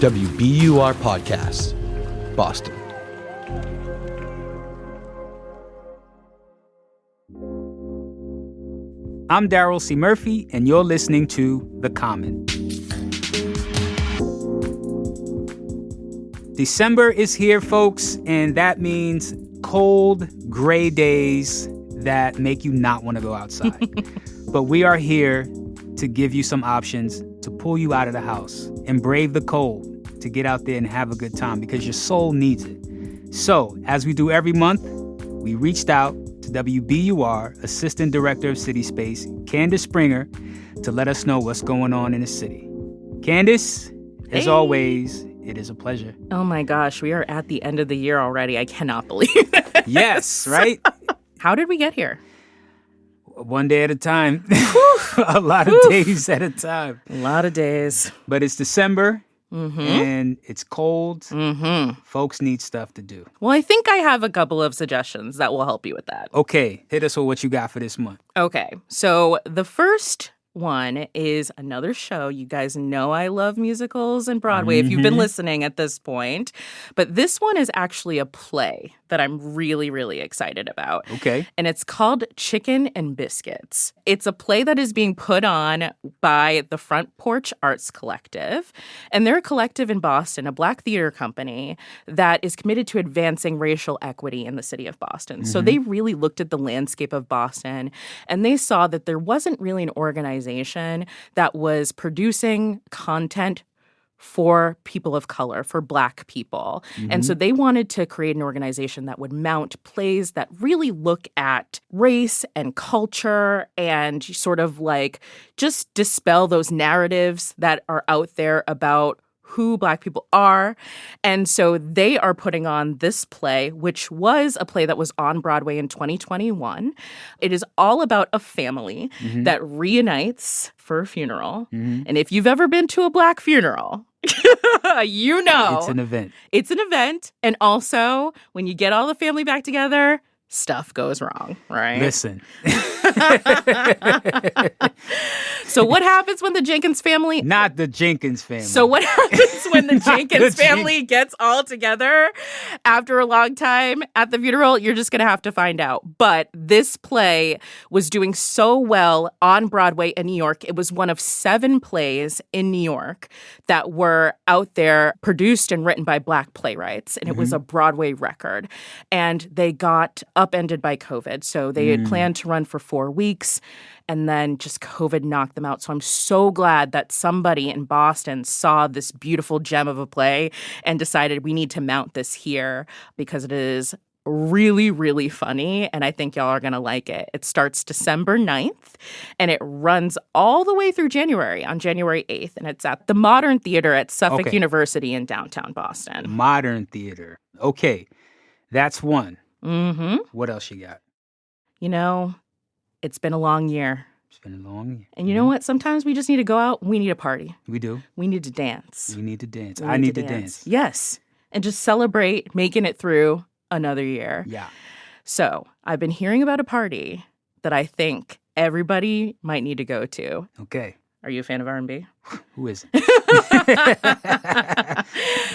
WBUR Podcast, Boston. I'm Daryl C. Murphy, and you're listening to The Common. December is here, folks, and that means cold, gray days that make you not want to go outside. But we are here to give you some options to pull you out of the house and brave the cold, to get out there and have a good time because your soul needs it. So, as we do every month, we reached out to WBUR Assistant Director of CitySpace, Candice Springer, to let us know what's going on in the city. Candice, as always, it is a pleasure. Oh my gosh, we are at the end of the year already. I cannot believe it. Yes, right? How did we get here? One day at a time. A lot of days at a time. A lot of days. But it's December, and it's cold. Folks need stuff to do. Well, I think I have a couple of suggestions that will help you with that. Okay, hit us with what you got for this month. Okay, so the first one is another show. You guys know I love musicals and Broadway if you've been listening at this point. But this one is actually a play that I'm really, really excited about. Okay. And it's called Chicken and Biscuits. It's a play that is being put on by the Front Porch Arts Collective. And they're a collective in Boston, a Black theater company that is committed to advancing racial equity in the city of Boston. So they really looked at the landscape of Boston and they saw that there wasn't really an organization that was producing content for people of color, for Black people. And so they wanted to create an organization that would mount plays that really look at race and culture and sort of like just dispel those narratives that are out there about who Black people are. And so they are putting on this play, which was a play that was on Broadway in 2021. It is all about a family that reunites for a funeral. And if you've ever been to a Black funeral, you know. It's an event. It's an event. And also, when you get all the family back together, stuff goes wrong, right? Listen. So what happens when the Jenkins family... Not the Jenkins family. So what happens when the Jenkins family gets all together after a long time at the funeral? You're just going to have to find out. But this play was doing so well on Broadway in New York. It was one of 7 plays in New York that were out there produced and written by Black playwrights. And it was a Broadway record. And they got upended by COVID. So they had planned to run for 4 weeks. And then just COVID knocked them out. So I'm so glad that somebody in Boston saw this beautiful gem of a play and decided we need to mount this here because it is really, really funny. And I think y'all are going to like it. It starts December 9th and it runs all the way through January on January 8th. And it's at the Modern Theater at Suffolk University in downtown Boston. Modern Theater. Okay. That's one. What else you got? You know, it's been a long year. It's been a long year. And you know what? Sometimes we just need to go out. We need a party. We do. We need to dance. We need to dance. I need to dance. Yes. And just celebrate making it through another year. Yeah. So I've been hearing about a party that I think everybody might need to go to. Okay. Are you a fan of R&B? Who is it?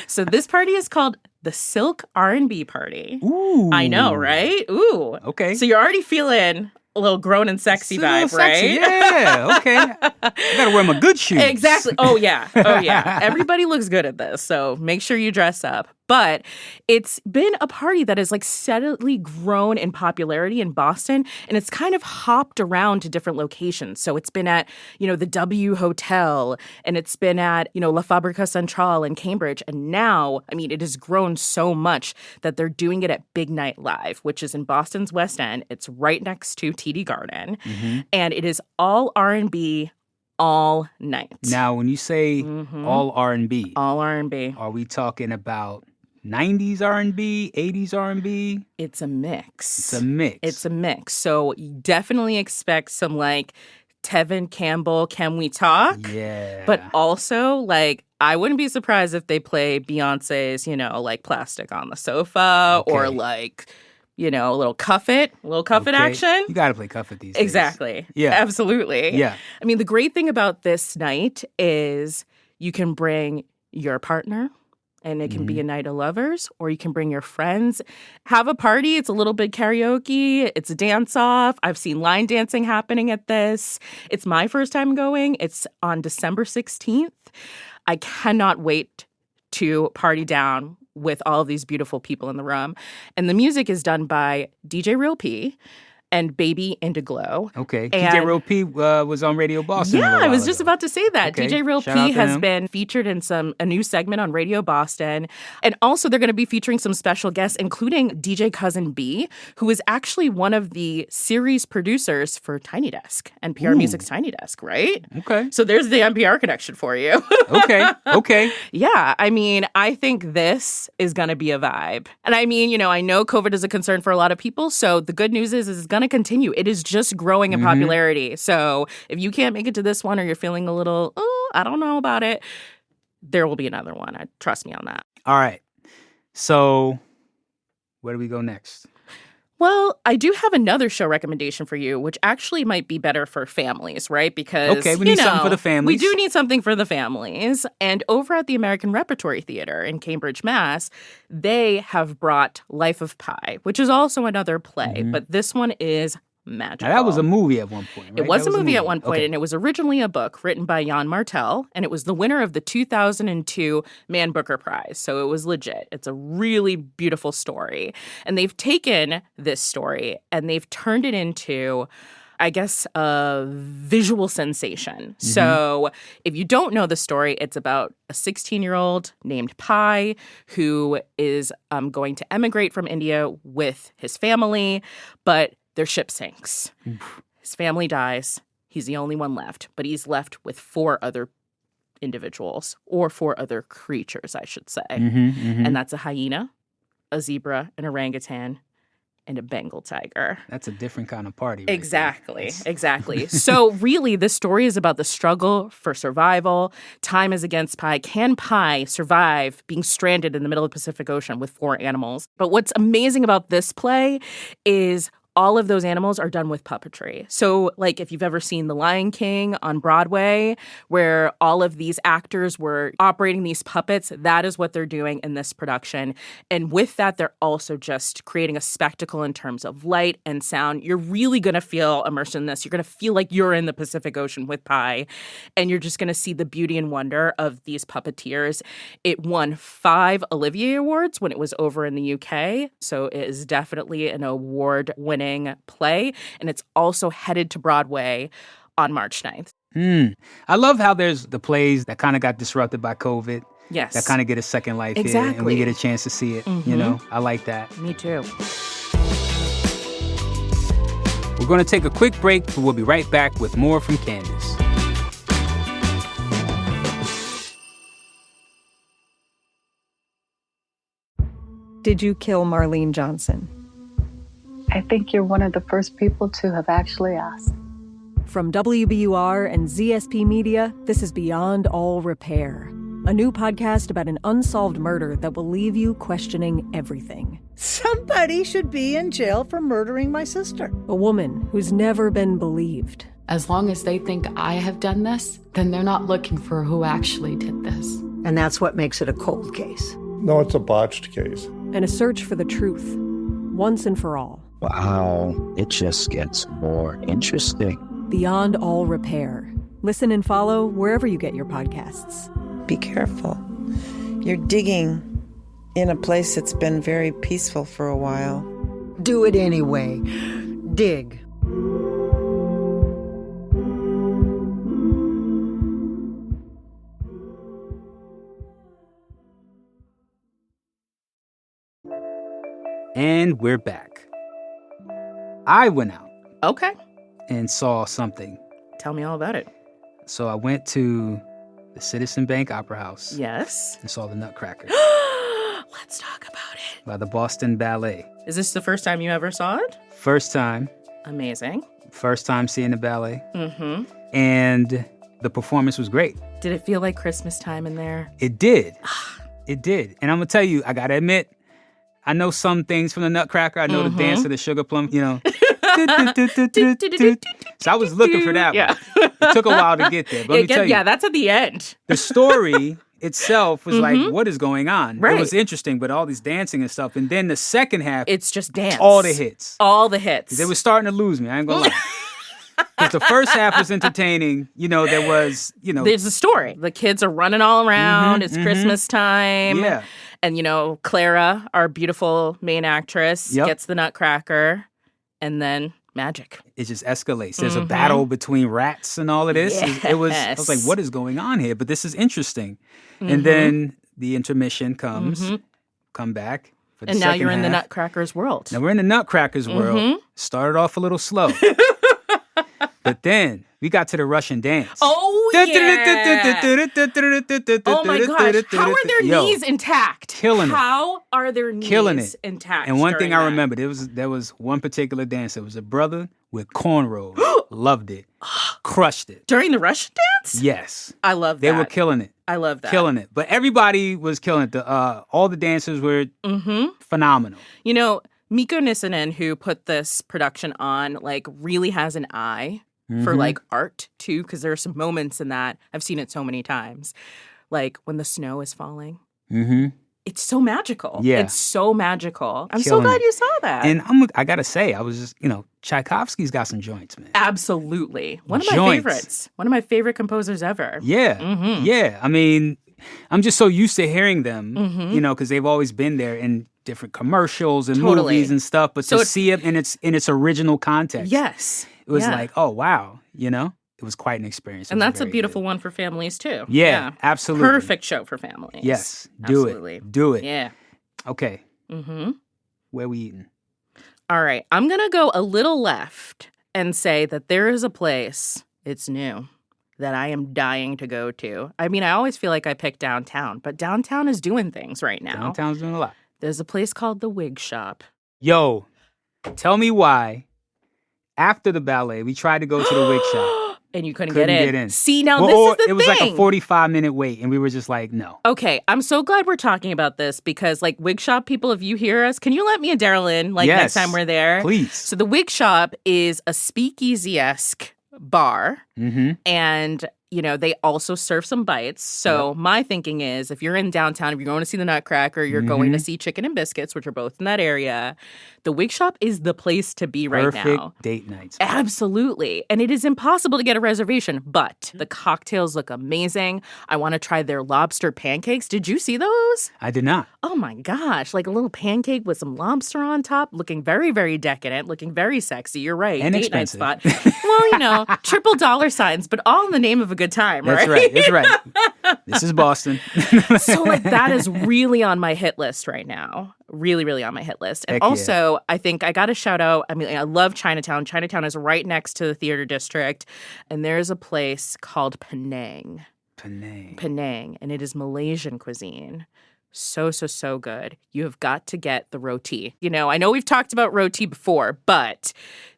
So this party is called the Silk R&B Party. Ooh. I know, right? Ooh. Okay. So you're already feeling a little grown and sexy vibe, sexy. right? Yeah, okay. I gotta wear my good shoes. Exactly. Oh, yeah. Oh, yeah. Everybody looks good at this, so make sure you dress up. But it's been a party that has like steadily grown in popularity in Boston, and it's kind of hopped around to different locations. So it's been at, the W Hotel, and it's been at, La Fabrica Central in Cambridge. And now, it has grown so much that they're doing it at Big Night Live, which is in Boston's West End. It's right next to TD Garden. And it is all R&B all night. Now, when you say all R&B, all R&B, are we talking about 90s R&B, 80s R&B? It's a mix. It's a mix. It's a mix. So you definitely expect some like Tevin Campbell, Can We Talk? Yeah. But also like I wouldn't be surprised if they play Beyonce's, like Plastic on the Sofa or like, a little cuff it action. You got to play cuff it these days. Exactly. Yeah. Absolutely. Yeah. The great thing about this night is you can bring your partner. And it can be a night of lovers, or you can bring your friends. Have a party. It's a little bit karaoke. It's a dance-off. I've seen line dancing happening at this. It's my first time going. It's on December 16th. I cannot wait to party down with all of these beautiful people in the room. And the music is done by DJ Real P and Baby Indiglo. Okay. And DJ Real P was on Radio Boston. Yeah, I was just about to say that. Okay. DJ Real Shout out P to has him. been featured in a new segment on Radio Boston. And also they're going to be featuring some special guests, including DJ Cousin B, who is actually one of the series producers for Tiny Desk, NPR Music's Tiny Desk, right? Okay. So there's the NPR connection for you. Okay. Yeah, I mean, I think this is going to be a vibe. And I mean, I know COVID is a concern for a lot of people. So the good news is it's going to continue. It is just growing in popularity. So if you can't make it to this one or you're feeling a little, I don't know about it, there will be another one. Trust me on that. All right. So where do we go next? Well, I do have another show recommendation for you, which actually might be better for families, right? Because, we need something for the families. We do need something for the families. And over at the American Repertory Theater in Cambridge, Mass., they have brought Life of Pi, which is also another play. But this one is magical. Now, that was a movie at one point, right? It was That a movie at one point, Okay. and it was originally a book written by Jan Martel, and it was the winner of the 2002 Man Booker Prize. So it was legit. It's a really beautiful story. And they've taken this story and they've turned it into, I guess, a visual sensation. So if you don't know the story, it's about a 16-year-old named Pi who is going to emigrate from India with his family, but their ship sinks. His family dies. He's the only one left, but he's left with 4 other individuals, or 4 other creatures, I should say. And that's a hyena, a zebra, an orangutan, and a Bengal tiger. That's a different kind of party. Right Exactly. So really, this story is about the struggle for survival. Time is against Pi. Can Pi survive being stranded in the middle of the Pacific Ocean with 4 animals? But what's amazing about this play is all of those animals are done with puppetry. So, like, if you've ever seen The Lion King on Broadway, where all of these actors were operating these puppets, that is what they're doing in this production. And with that, they're also just creating a spectacle in terms of light and sound. You're really going to feel immersed in this. You're going to feel like you're in the Pacific Ocean with Pi, and you're just going to see the beauty and wonder of these puppeteers. It won 5 Olivier Awards when it was over in the UK, so it is definitely an award-winning play, and it's also headed to Broadway on March 9th. I love how there's the plays that kind of got disrupted by COVID. Yes. That kind of get a second life here, and Exactly. we get a chance to see it. I like that. Me too. We're going to take a quick break, but we'll be right back with more from Candice. Did you kill Marlene Johnson? I think you're one of the first people to have actually asked. From WBUR and ZSP Media, this is Beyond All Repair, a new podcast about an unsolved murder that will leave you questioning everything. Somebody should be in jail for murdering my sister. A woman who's never been believed. As long as they think I have done this, then they're not looking for who actually did this. And that's what makes it a cold case. No, it's a botched case. And a search for the truth, once and for all. Wow, it just gets more interesting. Beyond All Repair. Listen and follow wherever you get your podcasts. Be careful. You're digging in a place that's been very peaceful for a while. Do it anyway. Dig. And we're back. I went out Okay. and saw something. Tell me all about it. So I went to the Citizen Bank Opera House Yes. and saw The Nutcracker Let's talk about it. by the Boston Ballet. Is this the first time you ever saw it? First time seeing the ballet. Mm-hmm. And the performance was great. Did it feel like Christmas time in there? It did. It did. And I'm going to tell you, I got to admit, I know some things from the Nutcracker. I know the dance of the sugar plum, you know. So I was looking for that Yeah. one. It took a while to get there. But let me tell you, Yeah, that's at the end. the story itself was like, what is going on? Right. It was interesting, but all this dancing and stuff. And then the second half, It's just dance. all the hits. All the hits. They were starting to lose me. I ain't gonna lie. Because the first half was entertaining. There was, There's a story. The kids are running all around. It's Christmas time. Yeah. And, Clara, our beautiful main actress, gets the nutcracker. And then magic. It just escalates. There's a battle between rats and all of this. Yes. I was like, what is going on here? But this is interesting. And then the intermission comes. Come back. For the and now you're in the half. Nutcracker's world. Now we're in the Nutcracker's world. Started off a little slow. But then we got to the Russian dance. Oh, yeah. Oh, my gosh. How are their knees intact? Killing it. How are their knees Killing it. intact? And one thing I that? remember, there was one particular dance. There was a brother with cornrows. Loved it. Crushed it. During the Russian dance? Yes. I love that. They were killing it. I love that. Killing it. But everybody was killing it. All the dancers were phenomenal. Mikko Nissanen, who put this production on, really has an eye for art too, because there are some moments in that I've seen it so many times, like when the snow is falling. It's so magical. Yeah, it's so magical. I'm so glad you saw that. And I gotta say, I was just Tchaikovsky's got some joints, man. Absolutely, one of my favorites. One of my favorite composers ever. Yeah, yeah. I mean, I'm just so used to hearing them, because they've always been there in different commercials and movies and stuff. But to see it in its original context, yes. It was like, oh, wow, it was quite an experience. And that's a beautiful one for families, too. Yeah, absolutely. Perfect show for families. Yes, absolutely. Do it. Yeah. Okay. Where we eating? All right. I'm going to go a little left and say that there is a place, it's new, that I am dying to go to. I mean, I always feel like I pick downtown, but downtown is doing things right now. Downtown's doing a lot. There's a place called the Wig Shop. Yo, tell me why. After the ballet, we tried to go to the wig shop. And you couldn't get in. See, now this is the thing. It was like a 45-minute wait, and we were just like, no. Okay, I'm so glad we're talking about this because, wig shop people, if you hear us, can you let me and Daryl in, next time we're there? Please. So the Wig Shop is a speakeasy-esque bar, and they also serve some bites. So my thinking is, if you're in downtown, if you're going to see the Nutcracker, you're going to see Chicken and Biscuits, which are both in that area. The Wig Shop is the place to be right now. Perfect date nights. Absolutely. And it is impossible to get a reservation, but the cocktails look amazing. I want to try their lobster pancakes. Did you see those? I did not. Oh my gosh. Like a little pancake with some lobster on top, looking very, very decadent, looking very sexy. You're right. And date expensive. night spot. Well, triple dollar signs, but all in the name of a good time, right? That's right. This is Boston. So that is really on my hit list right now. Really, really on my hit list. And also, I think I got to shout out, I love Chinatown. Chinatown is right next to the theater district. And there's a place called Penang. Penang. And it is Malaysian cuisine. So, so, so good. You have got to get the roti. I know we've talked about roti before, but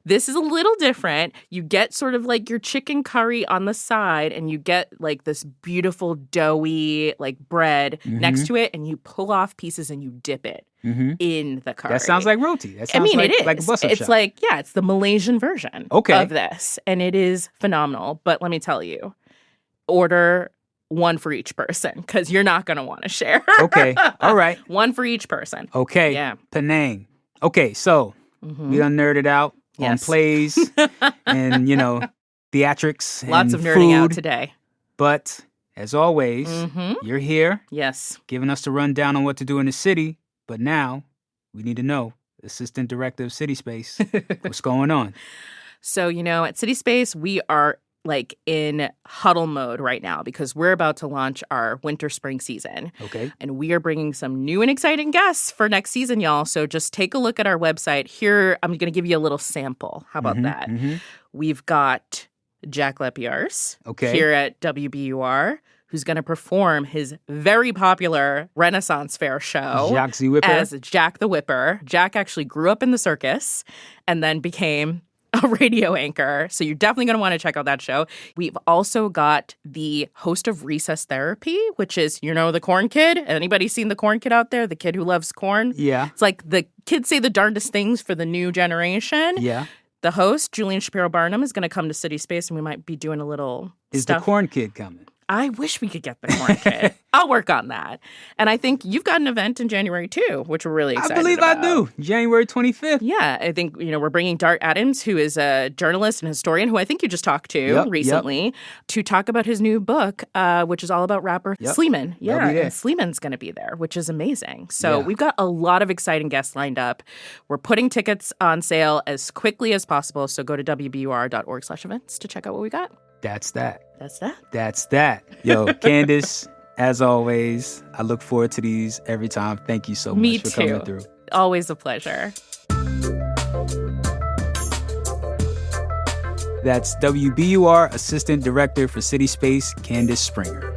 this is a little different. You get sort of your chicken curry on the side, and you get this beautiful doughy bread next to it, and you pull off pieces and you dip it in the curry. That sounds like roti. That sounds it is. Like a bus-up It's shop. it's the Malaysian version of this, and it is phenomenal. But let me tell you, order one for each person because you're not going to want to share. Okay. All right. One for each person. Okay. Yeah. Penang. Okay. So we done nerded out on plays and, theatrics. Lots and of nerding out food. today. But as always, you're here. Yes. Giving us the rundown on what to do in the city. But now we need to know, Assistant Director of CitySpace, what's going on? So, at CitySpace, we are in huddle mode right now because we're about to launch our winter-spring season. Okay. And we are bringing some new and exciting guests for next season, y'all. So just take a look at our website. Here, I'm going to give you a little sample. How about that? We've got Jack Lepiars here at WBUR, who's going to perform his very popular Renaissance Fair show as Jack the Whipper. Jack actually grew up in the circus and then became a radio anchor. So you're definitely going to want to check out that show. We've also got the host of Recess Therapy, which is, the corn kid. Anybody seen the corn kid out there? The kid who loves corn? Yeah. It's like the kids say the darndest things for the new generation. Yeah. The host, Julian Shapiro Barnum, is going to come to CitySpace, and we might be doing a little Is stuff. the corn kid coming? I wish we could get the corn kit. I'll work on that. And I think you've got an event in January, too, which we're really excited about. I do. January 25th. Yeah, I think, we're bringing Dart Adams, who is a journalist and historian, who I think you just talked to recently, to talk about his new book, which is all about rapper Sleeman. Yeah, and Sleeman's going to be there, which is amazing. So we've got a lot of exciting guests lined up. We're putting tickets on sale as quickly as possible, so go to WBUR.org/events to check out what we got. That's that. That's that. That's that. Yo, Candice, as always, I look forward to these every time. Thank you so much for coming through. Always a pleasure. That's WBUR Assistant Director for CitySpace, Candice Springer.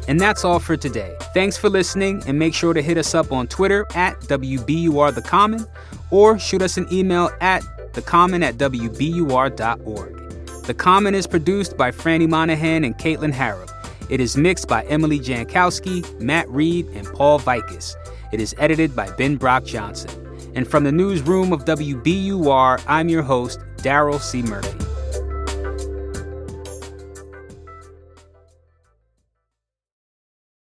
And that's all for today. Thanks for listening, and make sure to hit us up on Twitter at WBURTheCommon, or shoot us an email at thecommon@wbur.org. The Common is produced by Franny Monahan and Caitlin Harrop. It is mixed by Emily Jankowski, Matt Reed, and Paul Vikis. It is edited by Ben Brock Johnson. And from the newsroom of WBUR, I'm your host, Daryl C. Murphy.